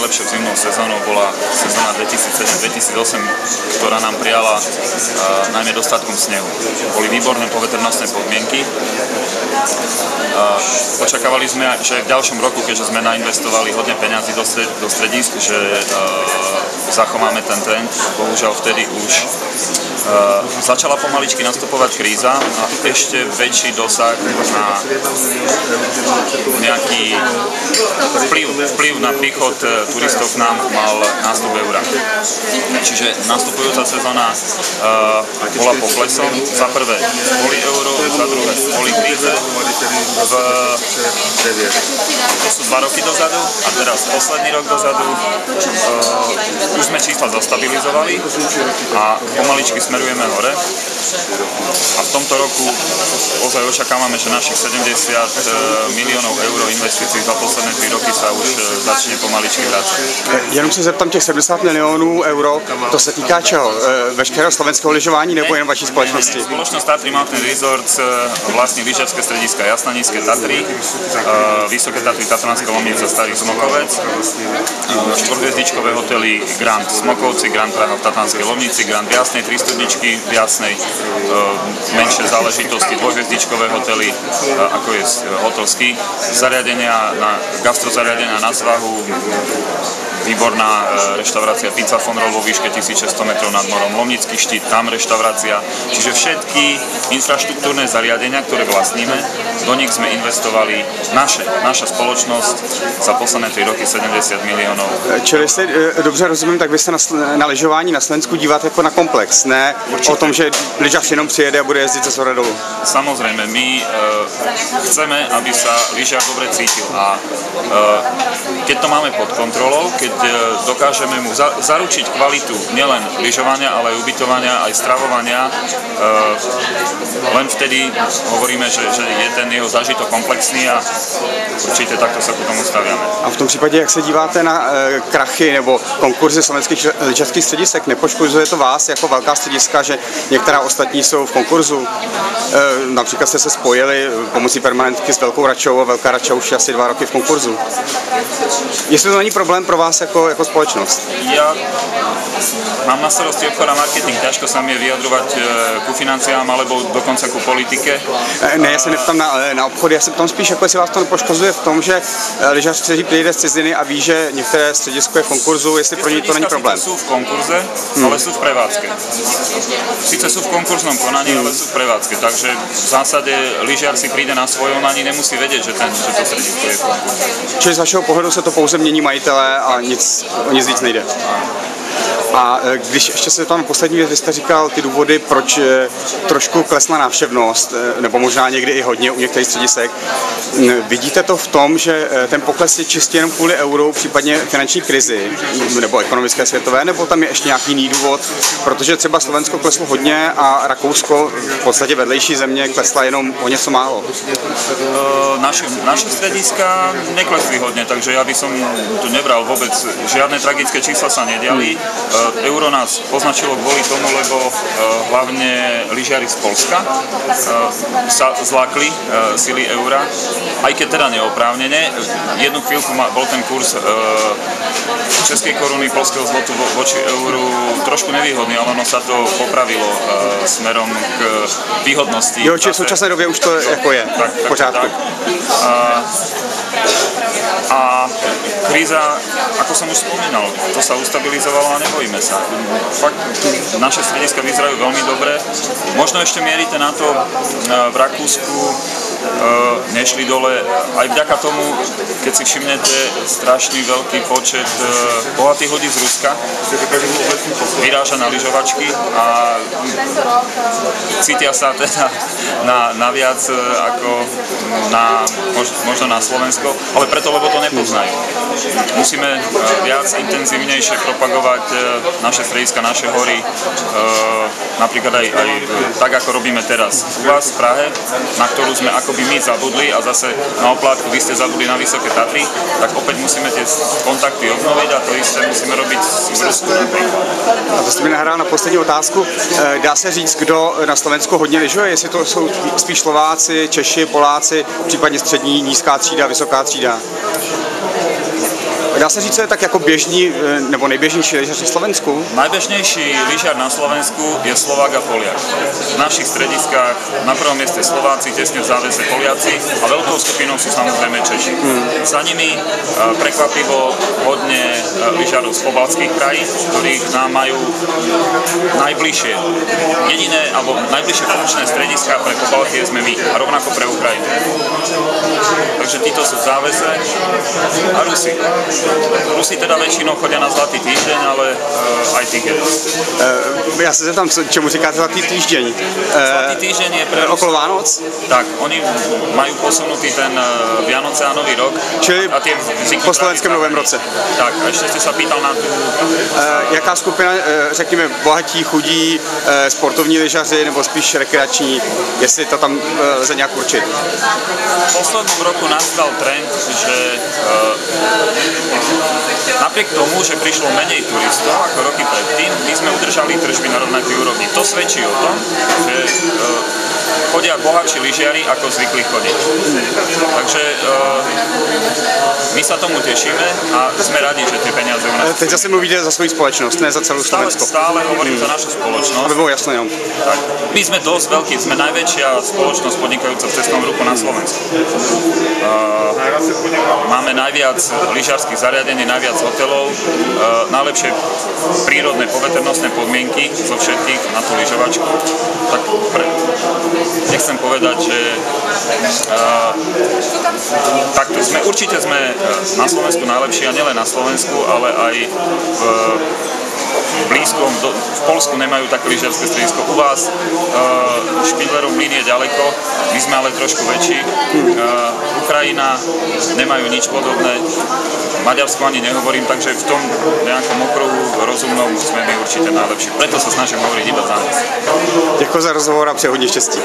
najlepšou zimnou sezónou bola sezóna 2007-2008, ktorá nám prijala najmä dostatkom snehu. Boli výborné poveternostné podmienky. Očakávali sme, že v ďalšom roku, keďže sme nainvestovali hodne peňazí do stredisk, že zachováme ten trend. Bohužiaľ vtedy už začala pomaličky nastupovať kríza a ešte väčší dosah na nejaký vplyv na príchod turistov k nám mal nástup eura. Čiže nastupujúca sezóna bola poklesom. Za prvé boli euro, za druhé boli kríze. To sú 2 roky dozadu a teraz posledný rok dozadu už sme čísla zastabilizovali a pomaličky smerujeme hore. A v tomto roku ozaj očakávame, že našich 70 miliónov eur investícií za posledné 3 roky sa už začne pomaličky vrácať. Jenom se zeptám, těch 70 milionů euro, to se týká čeho? Veškerého slovenského lyžování nebo jen vaší společnosti? Spoločnosť Tatry Mountain Resorts vlastní lyžiarske strediska Jasnanícke Tatry, Vysoké Tatry, Tatranská Lomnica, Starý Smokovec, 4-hviezdičkové hotely Grand Smokovci, Grand Praha v Tatranskej Lomnici, Grand Jasnej, 3 studničky v Jasnej, menšie záležitosti, 2-hviezdičkové hotely, ako je hotel Ski, gastrozariadenia na svahu, výborná reštaurácia Pizza von Roll vo výške 1600 metrov nad morom, Lomnický štít, tam reštaurácia. Čiže všetky infraštruktúrne zariadenia, ktoré vlastníme, do nich sme investovali naša spoločnosť za posledné 3 roky 70 miliónov. Čili jestli dobře rozumím, tak vy se na lyžování na Slovensku díváte jako na komplex, ne určite o tom, že lyžař jenom přijede a bude jezdit ze zhora dolu. Samozrejme, my chceme, aby sa lyžiar dobre cítil a keď to máme pod kontrolou, keď dokážeme mu zaručiť kvalitu nielen lyžovania, ale aj ubytovania, aj stravovania, len vtedy hovoríme, že je ten jeho zážitok komplexný a určite takto sa k tomu staviame. A v tom případě, jak se díváte na krachy nebo konkurzy slovenských lyžařských středisek, nepoškozuje to vás jako velká střediska, že některá ostatní jsou v konkurzu? Například jste se spojili pomocí permanentky s Velkou Račou a Velká Rača už asi 2 roky v konkurzu. Jestli to není problém pro vás jako společnost? Ja mám na starosti obchod a marketing, ťažko sa mi je vyjadrovať ku financiám alebo dokonca ku politike. Ne, já se neptám na obchody, já se ptám spíš, jako jestli vás to nepoškozuje v tom, že lyžař, který přijde z ciziny a ví, že některé středisko je v konkurzu, jestli pro něj to není problém. Sú v konkurze, ale sú v prevádzke. Sice sú v konkurznom konaní, ale sú v prevádzke, takže v zásade lyžiar si príde na svoje, on ani nemusí vedieť, že to stredisko je v konkurze. Čili z vašeho pohledu se to pouze mění majitele a o nic víc nejde. A když ještě se tam poslední věc, vy jste říkal ty důvody, proč trošku klesla návštěvnost, nebo možná někdy i hodně u některých středisek. Vidíte to v tom, že ten pokles je čistě jenom kvůli euru, případně finanční krizi, nebo ekonomické světové, nebo tam je ještě nějaký jiný důvod? Protože třeba Slovensko kleslo hodně a Rakousko, v podstatě vedlejší země, klesla jenom o něco málo. Naše strediska neklesli hodne, takže ja by som tu nebral vôbec, žiadne tragické čísla sa nediali. Euro nás označilo kvôli tomu, lebo hlavne lyžiari z Polska sa zlákli sily eura, aj keď teda neoprávnene. Jednu chvíľku bol ten kurz českej koruny, polského zlotu voči euru trošku nevýhodný, ale ono sa to popravilo smerom k výhodnosti. Jo, či v současné době už to jako je v pořádku. A kríza, ako som už spomínal, to sa ustabilizovalo a nebojíme sa. Fakt, naše strediska vyzerajú veľmi dobre. Možno ešte mierite na to v Rakúsku, nešli dole. Aj vďaka tomu, keď si všimnete strašný veľký počet bohatých ľudí z Ruska, vyráža na lyžovačky a cítia sa teda naviac ako možno na Slovensko, ale preto, lebo to nepoznajú. Musíme viac intenzívnejšie propagovať naše strediska, naše hory, napríklad aj tak, ako robíme teraz u vás v Prahe, na ktorú sme akoby my zabudli a zase na oplátku vy ste zabudli na Vysoké Tatry, tak opäť musíme tie kontakty obnoviť a to isté musíme robiť v Rusku napríklad. A to jste mi nahrál na poslední otázku. Dá se říct, kdo na Slovensku hodně lyžuje, jestli to jsou spíš Slováci, Češi, Poláci, případně střední, nízká třída, vysoká třída? Dá se říct, co je tak jako běžný nebo nejběžnější lyžař v Slovensku? Najbežnejší lyžiar na Slovensku je Slovák a Poliak. V našich strediskách na prvom mieste Slováci, tesne v závese Poliaci a veľkou skupinou sú samozrejme Češi. Za nimi prekvapivo hodne lyžiarov z pobaltských krajín, ktorých nám majú najbližšie. Jediné alebo najbližšie funkčné strediska pre Pobaltie sme my a rovnako pre Ukrajinu. Takže títo sú v závese a Rusi. Rusi teda väčšinou chodia na Zlatý týždeň, ale aj tých je dosť. Já se zeptám, čemu říkáte Zlatý týždeň? Zlatý týždeň je pre Rusov. Okolo Vánoc? Tak, oni majú posunutý ten Vianoce a Nový rok. Čili a tie po slovenském Novém roce. Tak, a ešte ste sa pýtal na tú... Jaká skupina, řekněme, bohatí, chudí, sportovní lyžaři nebo spíš rekreační, jestli to tam lze nějak určit? V poslednom roku nastal trend, že napriek tomu, že prišlo menej turistov ako roky predtým, my sme udržali tržby na rovnakej úrovni. To svedčí o tom, že chodia bohatší lyžiari, ako zvykli chodiť. Takže my sa tomu tešíme a sme radi, že tie peniaze u nás... Teď zase mluvíte za svoji společnost, ne za celou Slovensko. Stále hovorím za našu spoločnosť. Aby bolo jasné, jo. Tak, my sme dosť veľkí, sme najväčšia spoločnosť podnikajúca v cestnom ruchu na Slovensku. Máme najviac lyžiarskych zariadení, najviac hotelov, najlepšie prírodné poveternostné podmienky zo všetkých na tú lyžovačku. Tak nechcem povedať, že takto určite sme na Slovensku najlepší a nielen na Slovensku, ale aj v blízkom, v Poľsku nemajú také lyžiarske stredisko. U vás Špindlerov mlyn je ďaleko, my sme ale trošku väčší. Ukrajina nemajú nič podobné, Maďarsku ani nehovorím, takže v tom nejakom okruhu rozumnom sme my určite najlepší. Preto sa snažím hovoriť iba za nás. Děkuji za rozhovor a přeji hodně štěstí.